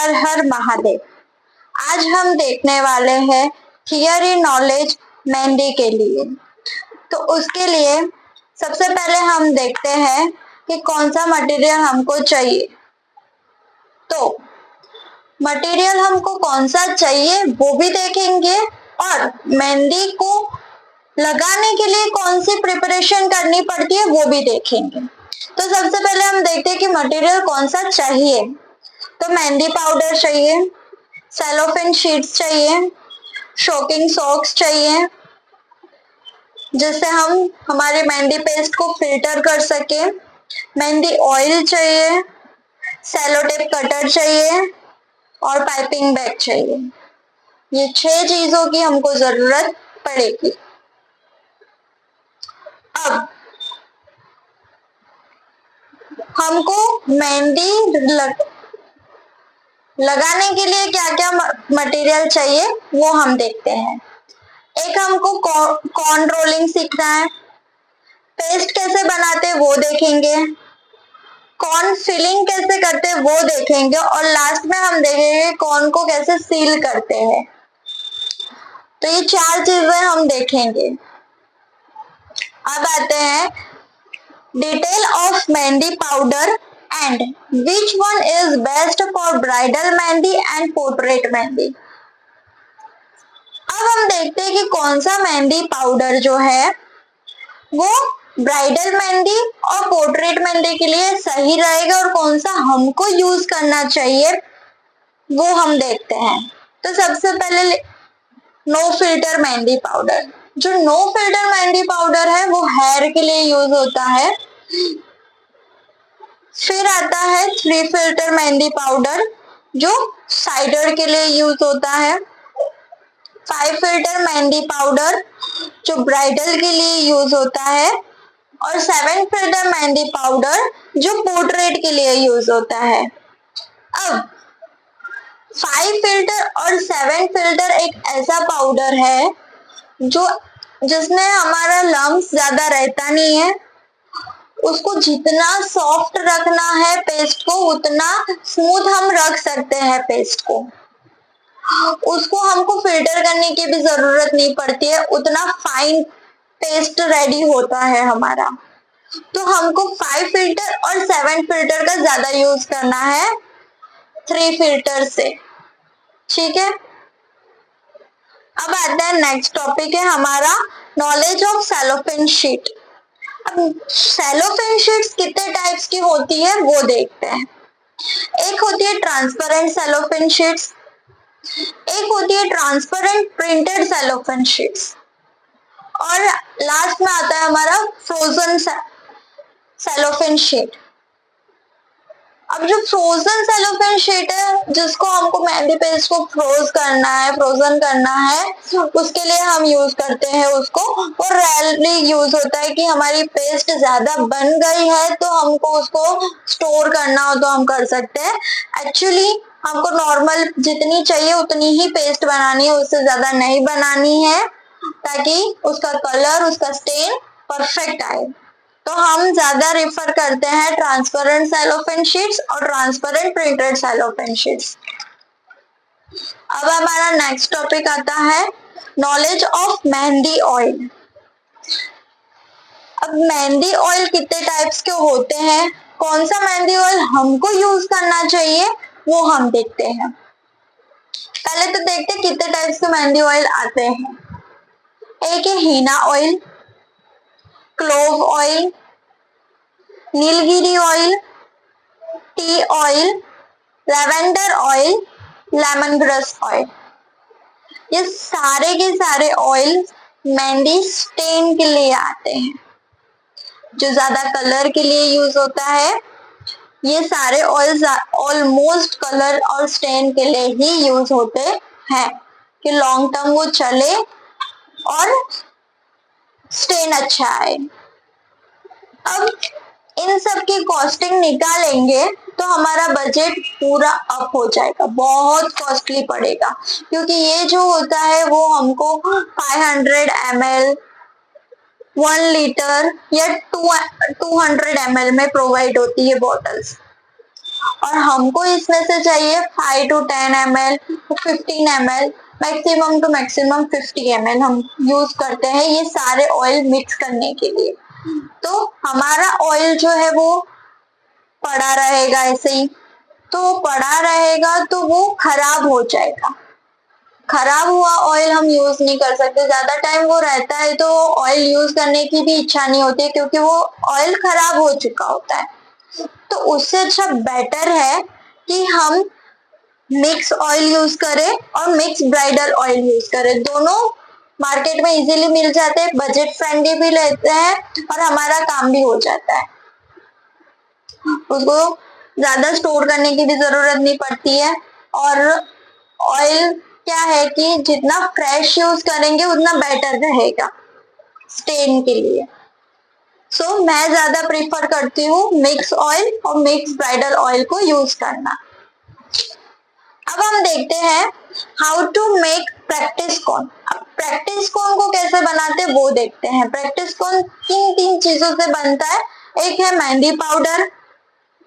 हर हर महादेव। आज हम देखने वाले हैं थियरी नॉलेज मेहंदी के लिए। तो उसके लिए सबसे पहले हम देखते हैं कि कौन सा मटेरियल हमको चाहिए। तो मटेरियल हमको कौन सा चाहिए वो भी देखेंगे और मेहंदी को लगाने के लिए कौन सी प्रिपरेशन करनी पड़ती है वो भी देखेंगे। तो सबसे पहले हम देखते हैं कि मटेरियल कौन सा चाहिए। तो मेहंदी पाउडर चाहिए, सेलोफेन शीट्स चाहिए, शोकिंग सॉक्स चाहिए जिससे हम हमारे मेहंदी पेस्ट को फिल्टर कर सके, मेहंदी ऑयल चाहिए, सेलो टेप कटर चाहिए और पाइपिंग बैग चाहिए। ये 6 चीजों की हमको जरूरत पड़ेगी। अब हमको मेहंदी लगाने के लिए क्या क्या मटेरियल चाहिए वो हम देखते हैं। एक हमको कॉर्न रोलिंग सीखना है, पेस्ट कैसे बनाते वो देखेंगे, कॉर्न फिलिंग कैसे करते वो देखेंगे और लास्ट में हम देखेंगे कॉर्न को कैसे सील करते हैं। तो ये 4 चीजें हम देखेंगे। अब आते हैं detail of mehndi powder and which one is best for bridal mehndi and portrait mehndi. अब हम देखते हैं कि कौन सा मेहंदी पाउडर जो है वो ब्राइडल मेहंदी और पोर्ट्रेट मेहंदी के लिए सही रहेगा और कौन सा हमको यूज करना चाहिए वो हम देखते हैं। तो सबसे पहले नो फिल्टर मेहंदी पाउडर। जो नो फिल्टर मेहंदी पाउडर है वो हेयर के लिए यूज होता है। फिर आता है 3 फिल्टर मेहंदी पाउडर जो साइडर के लिए यूज होता है। 5 फिल्टर मेहंदी पाउडर जो ब्राइडल के लिए यूज होता है और 7 फिल्टर मेहंदी पाउडर जो पोर्ट्रेट के लिए यूज होता है। अब 5 फिल्टर और 7 फिल्टर एक ऐसा पाउडर है जो जिसमें हमारा लम्स ज्यादा रहता नहीं है। उसको जितना सॉफ्ट रखना है पेस्ट को उतना स्मूथ हम रख सकते हैं पेस्ट को। उसको हमको फिल्टर करने की भी जरूरत नहीं पड़ती है, उतना फाइन पेस्ट रेडी होता है हमारा। तो हमको 5 फिल्टर और 7 फिल्टर का ज्यादा यूज करना है 3 फिल्टर से। ठीक है, अब आता है नेक्स्ट टॉपिक है हमारा नॉलेज ऑफ सेलोफेन शीट। अब सेलोफेन शीट्स कितने टाइप्स की होती है वो देखते हैं। एक होती है ट्रांसपेरेंट सेलोफेन शीट्स, एक होती है ट्रांसपेरेंट प्रिंटेड सेलोफेन शीट्स और लास्ट में आता है हमारा फ्रोजन सेलोफेन शीट। अब जो फ्रोजन सेलोफेन शीट है जिसको हमको मेहंदी पेस्ट को फ्रोजन करना है उसके लिए हम यूज करते हैं उसको। और रेयरली यूज होता है कि हमारी पेस्ट ज्यादा बन गई है तो हमको उसको स्टोर करना हो तो हम कर सकते हैं। एक्चुअली हमको नॉर्मल जितनी चाहिए उतनी ही पेस्ट बनानी है, उससे ज्यादा नहीं बनानी है ताकि उसका कलर उसका स्टेन परफेक्ट आए। तो हम ज्यादा रेफर करते हैं ट्रांसपेरेंट सेलोफेन शीट्स और ट्रांसपेरेंट प्रिंटेड सेलोफेन शीट्स। अब हमारा नेक्स्ट टॉपिक आता है नॉलेज ऑफ मेहंदी ऑयल। अब मेहंदी ऑयल कितने टाइप्स के होते हैं, कौन सा मेहंदी ऑयल हमको यूज करना चाहिए वो हम देखते हैं। पहले तो देखते हैं कितने टाइप्स के मेहंदी ऑयल आते हैं। एक है हीना ऑयल, क्लोव ऑयल, नीलगिरी oil, tea oil, lavender oil, lemon grass oil. ये सारे के सारे ऑयल मेहंदी स्टेन के लिए आते हैं, जो ज्यादा कलर के लिए यूज होता है। ये सारे ऑयल्स ऑलमोस्ट कलर और स्टेन के लिए ही यूज होते हैं कि लॉन्ग टर्म वो चले और स्टेन अच्छा आए। अब इन सब की कॉस्टिंग निकालेंगे तो हमारा बजट पूरा अप हो जाएगा, बहुत कॉस्टली पड़ेगा क्योंकि ये जो होता है वो हमको 500 ml 1 लीटर या 200 ml में प्रोवाइड होती है बॉटल्स। और हमको इसमें से चाहिए 5 to 10 ml, 15 ml, maximum to maximum 50 ml हम यूज करते हैं ये सारे ऑयल मिक्स करने के लिए। तो हमारा ऑयल जो है वो पड़ा रहेगा ऐसे ही, तो पड़ा रहेगा तो वो खराब हो जाएगा। खराब हुआ ऑयल हम यूज नहीं कर सकते, ज्यादा टाइम वो रहता है तो ऑयल यूज करने की भी इच्छा नहीं होती है क्योंकि वो ऑयल खराब हो चुका होता है। तो उससे अच्छा बेटर है कि हम मिक्स ऑयल यूज करें और मिक्स ब्राइडल ऑयल यूज करें। दोनों मार्केट में इजीली मिल जाते हैं, बजट फ्रेंडली भी रहते हैं और हमारा काम भी हो जाता है। उसको ज्यादा स्टोर करने की भी जरूरत नहीं पड़ती है। और ऑयल क्या है कि जितना फ्रेश यूज करेंगे उतना बेटर रहेगा स्टेन के लिए। सो मैं ज्यादा प्रीफर करती हूँ मिक्स ऑयल और मिक्स ब्राइडल ऑयल को यूज करना। अब हम देखते हैं हाउ टू मेक प्रैक्टिस कोन। अब प्रैक्टिस कोन को कैसे बनाते हैं वो देखते हैं। प्रैक्टिस कोन तीन चीजों से बनता है, एक है मेहंदी पाउडर,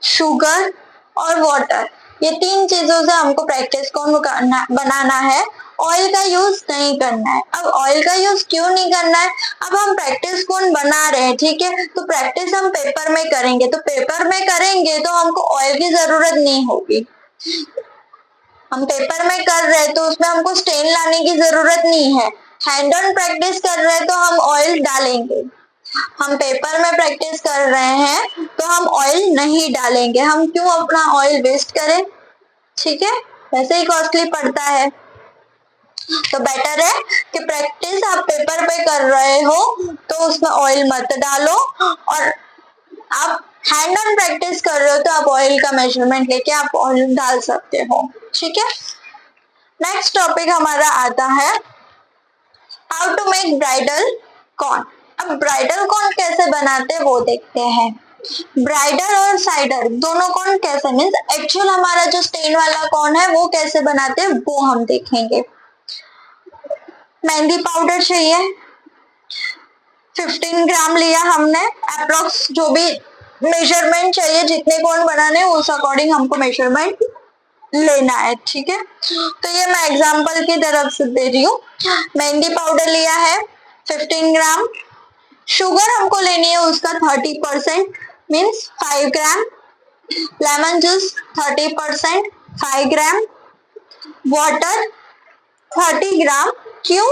शुगर और वाटर। ये तीन चीजों से हमको प्रैक्टिस कोन बनाना है, ऑयल का यूज नहीं करना है। अब ऑयल का यूज क्यों नहीं करना है, अब हम प्रैक्टिस कोन बना रहे हैं, ठीक है, तो प्रैक्टिस हम पेपर में करेंगे, तो पेपर में करेंगे तो हमको ऑयल की जरूरत नहीं होगी। हम पेपर में कर रहे हैं तो उसमें हमको स्टेन लाने की जरूरत नहीं है। हैंड ऑन प्रैक्टिस कर रहे हैं तो हम ऑयल डालेंगे। हम पेपर में प्रैक्टिस कर रहे हैं तो हम ऑयल नहीं डालेंगे। हम क्यों अपना ऑयल वेस्ट करें, ठीक है, वैसे ही कॉस्टली पड़ता है। तो बेटर है कि प्रैक्टिस आप पेपर पे कर रहे हो तो उसमें ऑयल मत डालो, और आप हैंड ऑन प्रैक्टिस कर रहे हो तो आप ऑयल का मेजरमेंट लेके आप ऑयल डाल सकते हो, ठीक है। नेक्स्ट टॉपिक हमारा आता है how to make bridal corn. अब ब्राइडल कॉर्न कैसे बनाते हैं वो देखते हैं। ब्राइडल और साइडर दोनों कॉर्न कैसे, मीन्स एक्चुअल हमारा जो स्टेन वाला कॉर्न है वो कैसे बनाते हैं वो हम देखेंगे। मेहंदी पाउडर चाहिए, 15 ग्राम लिया हमने अप्रोक्स, जो भी मेजरमेंट चाहिए जितने कॉर्न बनाने उस अकॉर्डिंग हमको मेजरमेंट लेना है, ठीक है। तो ये मैं एग्जांपल की तरफ से दे रही हूँ। मेहंदी पाउडर लिया है 15 ग्राम, शुगर हमको लेनी है उसका 30% मीन्स 5 ग्राम, लेमन जूस 30% 5 ग्राम, वाटर 30 ग्राम। क्यों,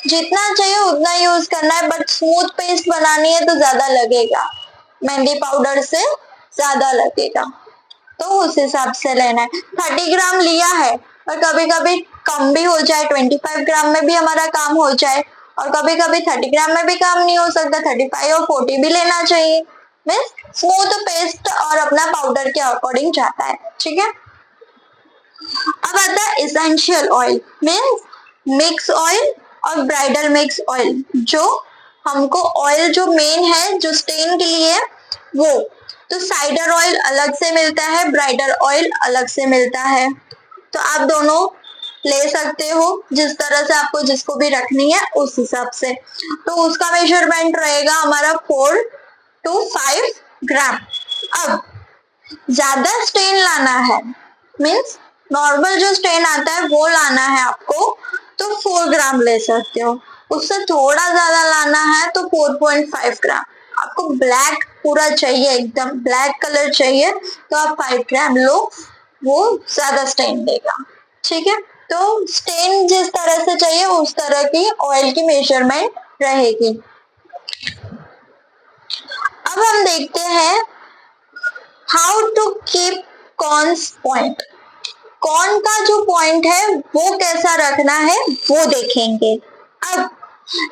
जितना चाहिए उतना यूज करना है, बट स्मूथ पेस्ट बनानी है तो ज्यादा लगेगा, मेहंदी पाउडर से ज्यादा लगेगा, तो उस हिसाब से लेना है। 30 ग्राम लिया है और कभी कभी कम भी हो जाए, 25 ग्राम में भी हमारा काम हो जाए, और कभी कभी 30 ग्राम में भी काम नहीं हो सकता, 35 और 40 भी लेना चाहिए। मीन्स स्मूथ पेस्ट और अपना पाउडर के अकॉर्डिंग जाता है, ठीक है। अब आता है essential oil, means mix oil और ब्राइडल मिक्स ऑयल। जो हमको ऑयल जो मेन है जो स्टेन के लिए वो, तो साइडर ऑयल अलग से मिलता है, ब्राइडल ऑयल अलग से मिलता है, तो आप दोनों ले सकते हो जिस तरह से आपको जिसको भी रखनी है उस हिसाब से। तो उसका मेजरमेंट रहेगा हमारा 4 to 5 ग्राम। अब ज्यादा स्टेन लाना है, मीन्स नॉर्मल जो स्टेन आता है वो लाना है आपको, तो 4 ग्राम ले सकते हो। उससे थोड़ा ज्यादा लाना है तो 4.5 ग्राम। आपको ब्लैक पूरा चाहिए, एकदम ब्लैक कलर चाहिए तो आप 5 ग्राम लो, वो ज्यादा स्टेन देगा, ठीक है। तो स्टेन जिस तरह से चाहिए उस तरह की ऑयल की मेजरमेंट रहेगी। अब हम देखते हैं how to keep corns point. Corn का जो पॉइंट है वो कैसा रखना है वो देखेंगे। अब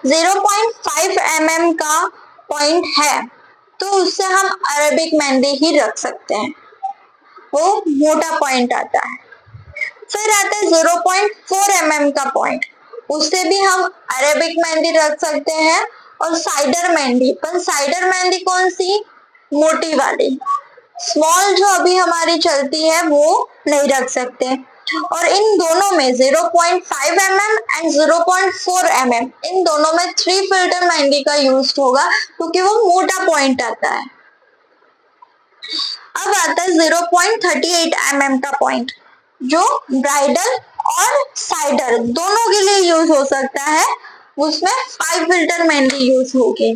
0.5 mm का पॉइंट है तो उससे हम अरेबिक मेहंदी ही रख सकते हैं, वो मोटा पॉइंट आता है। फिर आता है 0.4 mm का पॉइंट, उससे भी हम अरेबिक मेहंदी रख सकते हैं। और साइडर मेहंदी, पर साइडर मेहंदी कौन सी, मोटी वाली, स्मॉल जो अभी हमारी चलती है वो नहीं रख सकते। और इन दोनों में 0.5 mm एंड 0.4 mm, इन दोनों में 3 फिल्टर मेहंदी का यूज होगा क्योंकि वो मोटा पॉइंट आता है। अब आता है 0.38 mm का पॉइंट, जो ब्राइडल और साइडर दोनों के लिए यूज हो सकता है। उसमें 5 फिल्टर मेहंदी यूज होगी।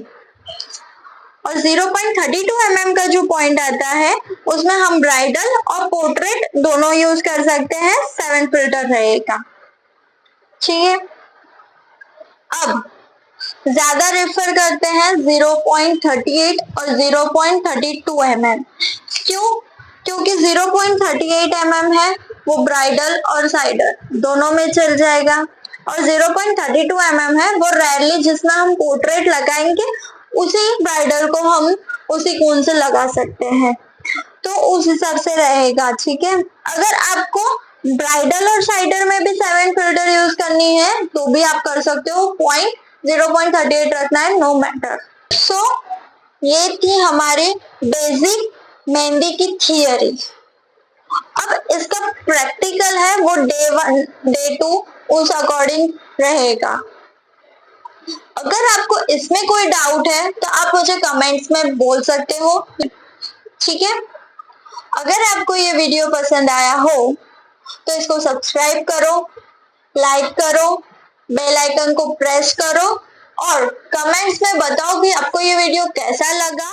और 0.32 mm का जो पॉइंट आता है उसमें हम ब्राइडल और पोर्ट्रेट दोनों यूज कर सकते हैं। 7 फिल्टर रहेगा। ठीक है, अब ज्यादा रेफर करते हैं 0.38 और 0.32 mm। क्यों? क्योंकि 0.38 mm है वो ब्राइडल और साइडर दोनों में चल जाएगा, और 0.32 mm है वो रेयरली जिसमें हम पोर्ट्रेट लगाएंगे उसी ब्राइडल को हम उसी कोन से लगा सकते हैं, तो उस हिसाब से रहेगा। ठीक है, अगर आपको ब्राइडल और साइडर में भी 7 फिल्टर यूज करनी है तो भी आप कर सकते हो। पॉइंट 0.38 रखना है, नो मैटर। सो ये थी हमारी बेसिक मेहंदी की थियरी। अब इसका प्रैक्टिकल है वो डे 1 डे 2 उस अकॉर्डिंग रहेगा। अगर आपको इसमें कोई डाउट है तो आप मुझे कमेंट्स में बोल सकते हो। ठीक है, अगर आपको ये वीडियो पसंद आया हो तो इसको सब्सक्राइब करो, लाइक करो, बेल आइकन को प्रेस करो और कमेंट्स में बताओ कि आपको ये वीडियो कैसा लगा।